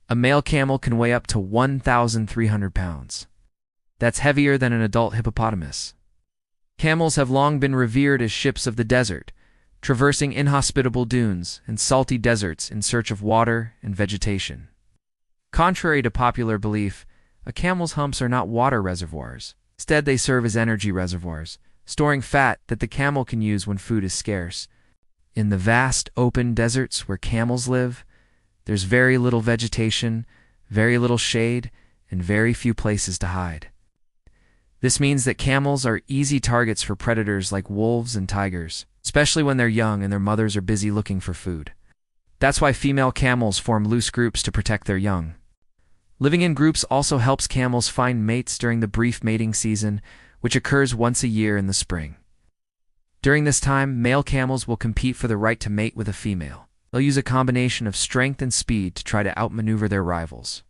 A male camel can weigh up to 1,300 pounds. That's heavier than an adult hippopotamus. Camels have long been revered as ships of the desert, traversing inhospitable dunes and salty deserts in search of water and vegetation. Contrary to popular belief, a camel's humps are not water reservoirs. Instead, they serve as energy reservoirs, storing fat that the camel can use when food is scarce. In the vast, open deserts where camels live, there's very little vegetation, very little shade, and very few places to hide. This means that camels are easy targets for predators like wolves and tigers, especially when they're young and their mothers are busy looking for food. That's why female camels form loose groups to protect their young. Living in groups also helps camels find mates during the brief mating season, which occurs once a year in the spring. During this time, male camels will compete for the right to mate with a female. They'll use a combination of strength and speed to try to outmaneuver their rivals.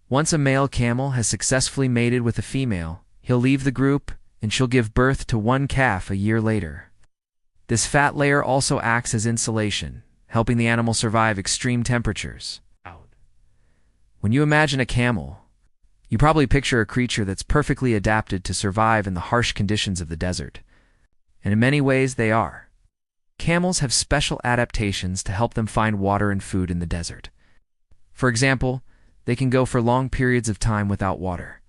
Once a male camel has successfully mated with a female, he'll leave the group and she'll give birth to one calf a year later. This fat layer also acts as insulation, helping the animal survive extreme temperatures. When you imagine a camel, you probably picture a creature that's perfectly adapted to survive in the harsh conditions of the desert. And in many ways, they are. Camels have special adaptations to help them find water and food in the desert. For example, they can go for long periods of time without water.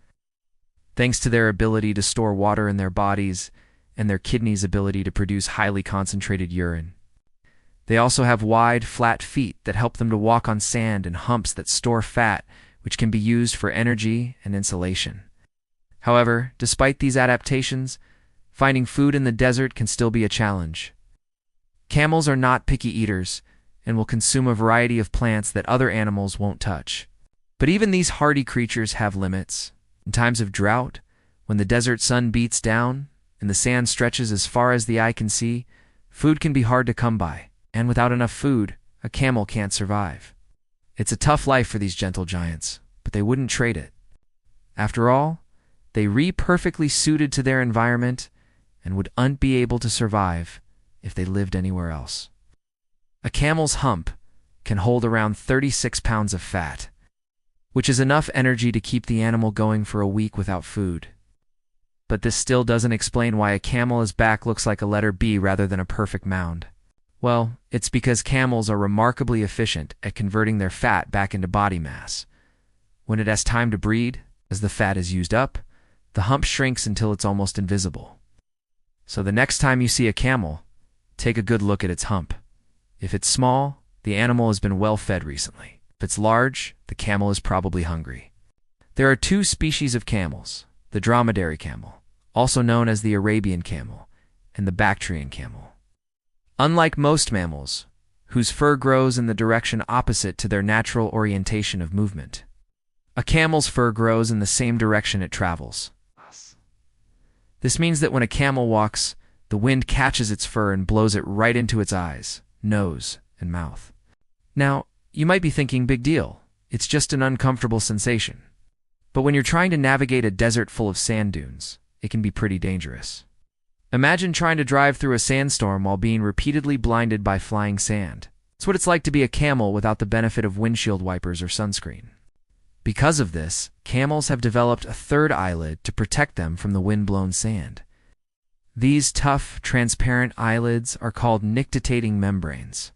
Thanks to their ability to store water in their bodies and their kidneys' ability to produce highly concentrated urine. They also have wide, flat feet that help them to walk on sand and humps that store fat, which can be used for energy and insulation. However, despite these adaptations, finding food in the desert can still be a challenge. Camels are not picky eaters and will consume a variety of plants that other animals won't touch. But even these hardy creatures have limits. In times of drought, when the desert sun beats down and the sand stretches as far as the eye can see, food can be hard to come by. And without enough food, a camel can't survive. It's a tough life for these gentle giants, but they wouldn't trade it. After all, they're perfectly suited to their environment and wouldn't be able to survive if they lived anywhere else. A camel's hump can hold around 36 pounds of fat, which is enough energy to keep the animal going for a week without food. But this still doesn't explain why a camel's back looks like a letter B rather than a perfect mound. Well, it's because camels are remarkably efficient at converting their fat back into body mass. When it has time to breed, as the fat is used up, the hump shrinks until it's almost invisible. So the next time you see a camel, take a good look at its hump. If it's small, the animal has been well fed recently. If it's large, the camel is probably hungry. There are two species of camels, the dromedary camel, also known as the Arabian camel, and the Bactrian camel. Unlike most mammals, whose fur grows in the direction opposite to their natural orientation of movement, a camel's fur grows in the same direction it travels. This means that when a camel walks, the wind catches its fur and blows it right into its eyes, nose, and mouth. Now, you might be thinking, big deal, it's just an uncomfortable sensation. But when you're trying to navigate a desert full of sand dunes, it can be pretty dangerous. Imagine trying to drive through a sandstorm while being repeatedly blinded by flying sand. It's what it's like to be a camel without the benefit of windshield wipers or sunscreen. Because of this, camels have developed a third eyelid to protect them from the wind-blown sand. These tough, transparent eyelids are called nictitating membranes.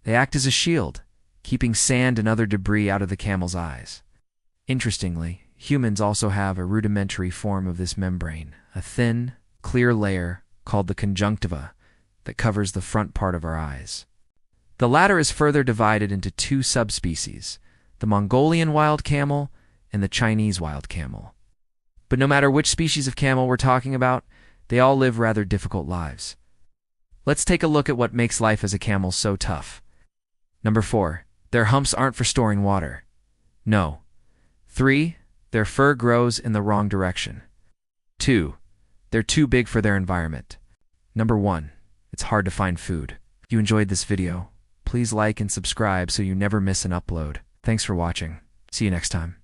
They act as a shield, keeping sand and other debris out of the camel's eyes. Interestingly, humans also have a rudimentary form of this membrane, a thin, clear layer called the conjunctiva that covers the front part of our eyes. The latter is further divided into two subspecies, the Mongolian wild camel and the Chinese wild camel. But no matter which species of camel we're talking about, they all live rather difficult lives. Let's take a look at what makes life as a camel so tough. Number 4. Their humps aren't for storing water. No. 3. Their fur grows in the wrong direction. 2. They're too big for their environment. Number 1. It's hard to find food. If you enjoyed this video, please like and subscribe so you never miss an upload. Thanks for watching. See you next time.